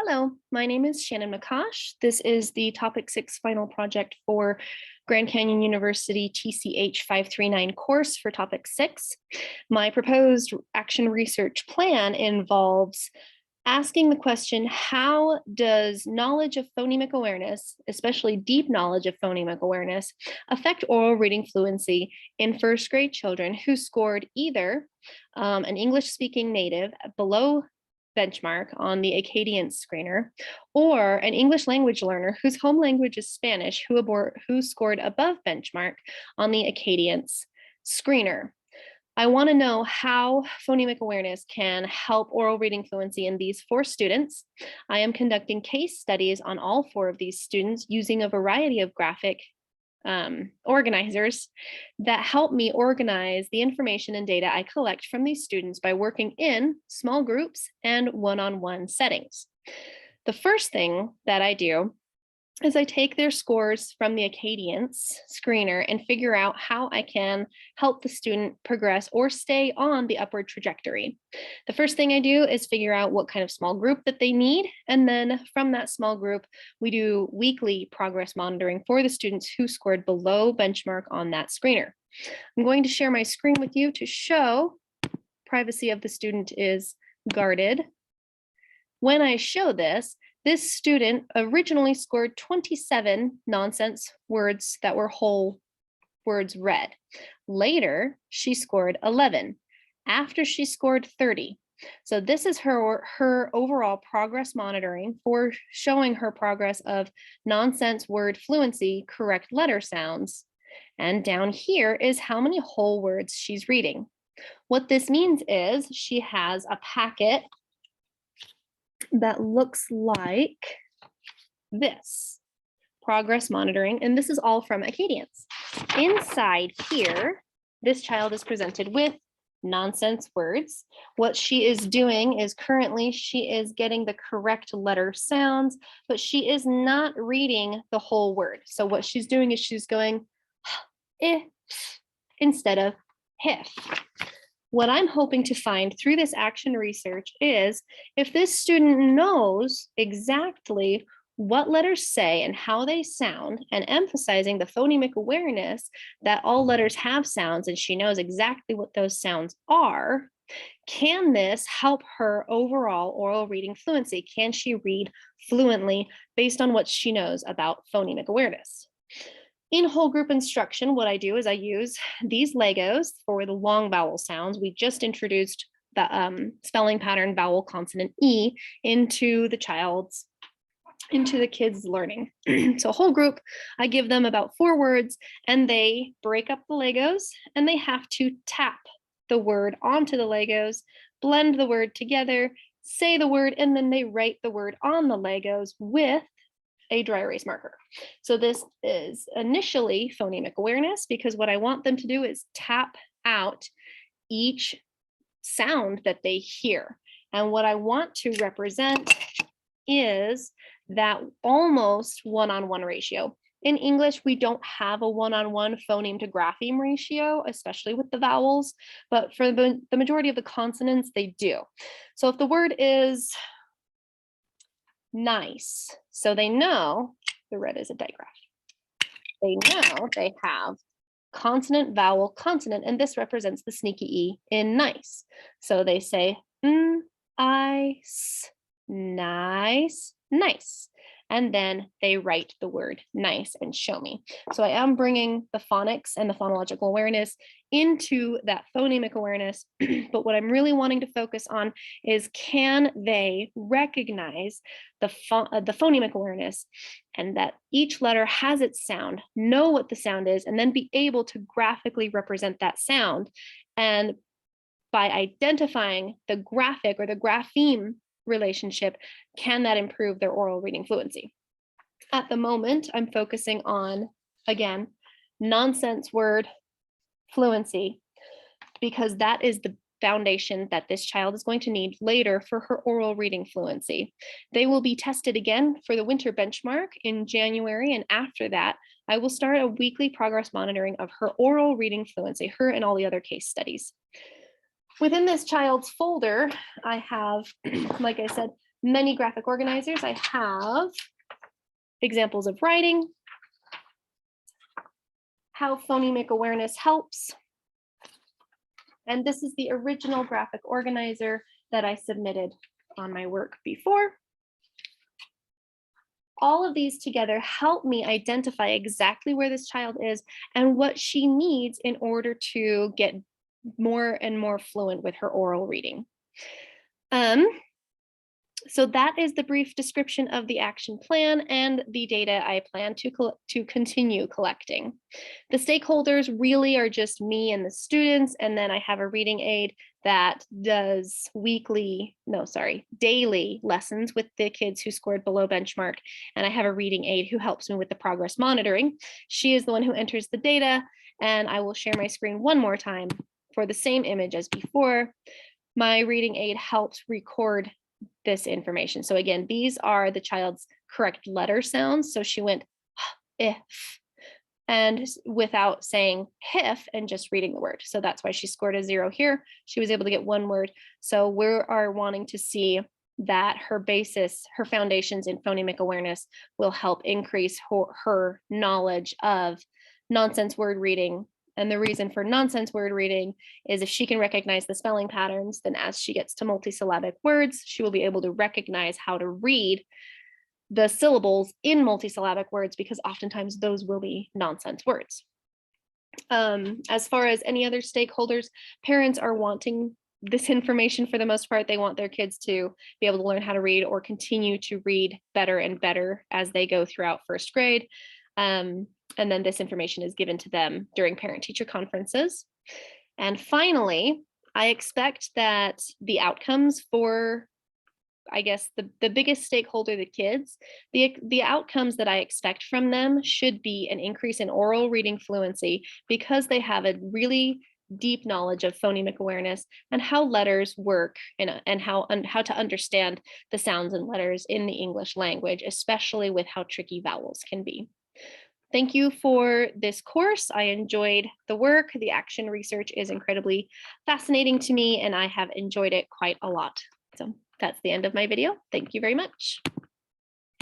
Hello, my name is Shannon McCosh. This is the Topic 6 final project for Grand Canyon University TCH539 course for Topic 6. My proposed action research plan involves asking the question, how does knowledge of phonemic awareness, especially deep knowledge of phonemic awareness, affect oral reading fluency in first grade children who scored either an English-speaking native below benchmark on the Acadience screener, or an English language learner whose home language is Spanish who scored above benchmark on the Acadience screener. I want to know how phonemic awareness can help oral reading fluency in these 4 students. I am conducting case studies on all 4 of these students using a variety of graphic organizers that help me organize the information and data I collect from these students by working in small groups and one-on-one settings. The first thing that I do is I take their scores from the Acadience screener and figure out how I can help the student progress or stay on the upward trajectory. The first thing I do is figure out what kind of small group that they need. And then from that small group, we do weekly progress monitoring for the students who scored below benchmark on that screener. I'm going to share my screen with you to show privacy of the student is guarded. When I show this student originally scored 27 nonsense words that were whole words read. Later, she scored 11 after she scored 30. So this is her overall progress monitoring for showing her progress of nonsense word fluency, correct letter sounds. And down here is how many whole words she's reading. What this means is she has a packet that looks like this, progress monitoring, and this is all from Acadience. Inside here, this child is presented with nonsense words. What she is doing is currently she is getting the correct letter sounds, but she is not reading the whole word. So what she's doing is she's going eh instead of hif. What I'm hoping to find through this action research is if this student knows exactly what letters say and how they sound, and emphasizing the phonemic awareness that all letters have sounds and she knows exactly what those sounds are, can this help her overall oral reading fluency? Can she read fluently based on what she knows about phonemic awareness? In whole group instruction, what I do is I use these Legos for the long vowel sounds. We just introduced the spelling pattern vowel consonant E into the kids' learning. So whole group, I give them about 4 words and they break up the Legos and they have to tap the word onto the Legos, blend the word together, say the word, and then they write the word on the Legos with a dry erase marker. So this is initially phonemic awareness because what I want them to do is tap out each sound that they hear. And what I want to represent is that almost one-on-one ratio. In English, we don't have a one-on-one phoneme to grapheme ratio, especially with the vowels, but for the majority of the consonants, they do. So if the word is nice, so they know, the red is a digraph. They know they have consonant, vowel, consonant, and this represents the sneaky E in nice. So they say ice, nice, nice. And then they write the word nice and show me. So I am bringing the phonics and the phonological awareness into that phonemic awareness. But what I'm really wanting to focus on is, can they recognize the phonemic awareness and that each letter has its sound, know what the sound is, and then be able to graphically represent that sound. And by identifying the graphic or the grapheme relationship, can that improve their oral reading fluency? At the moment, I'm focusing on, again, nonsense word fluency, because that is the foundation that this child is going to need later for her oral reading fluency. They will be tested again for the winter benchmark in January, and after that, I will start a weekly progress monitoring of her oral reading fluency, her and all the other case studies. Within this child's folder, I have, like I said, many graphic organizers. I have examples of writing, how phonemic awareness helps, and this is the original graphic organizer that I submitted on my work before. All of these together help me identify exactly where this child is and what she needs in order to get more and more fluent with her oral reading. So that is the brief description of the action plan and the data I plan to continue collecting. The stakeholders really are just me and the students, and then I have a reading aid that does daily lessons with the kids who scored below benchmark, and I have a reading aid who helps me with the progress monitoring. She is the one who enters the data, and I will share my screen one more time for the same image as before. My reading aid helps record this information. So again, these are the child's correct letter sounds. So she went if, and without saying hif and just reading the word. So that's why she scored a 0 here. She was able to get one word. So we are wanting to see that her foundations in phonemic awareness will help increase her knowledge of nonsense word reading. And the reason for nonsense word reading is if she can recognize the spelling patterns, then as she gets to multisyllabic words, she will be able to recognize how to read the syllables in multisyllabic words, because oftentimes those will be nonsense words. As far as any other stakeholders, parents are wanting this information for the most part. They want their kids to be able to learn how to read or continue to read better and better as they go throughout first grade. And then this information is given to them during parent-teacher conferences. And finally, I expect that the outcomes for, I guess, the biggest stakeholder, the kids, the outcomes that I expect from them should be an increase in oral reading fluency, because they have a really deep knowledge of phonemic awareness and how letters work, and how to understand the sounds and letters in the English language, especially with how tricky vowels can be. Thank you for this course. I enjoyed the work. The action research is incredibly fascinating to me, and I have enjoyed it quite a lot. So that's the end of my video. Thank you very much.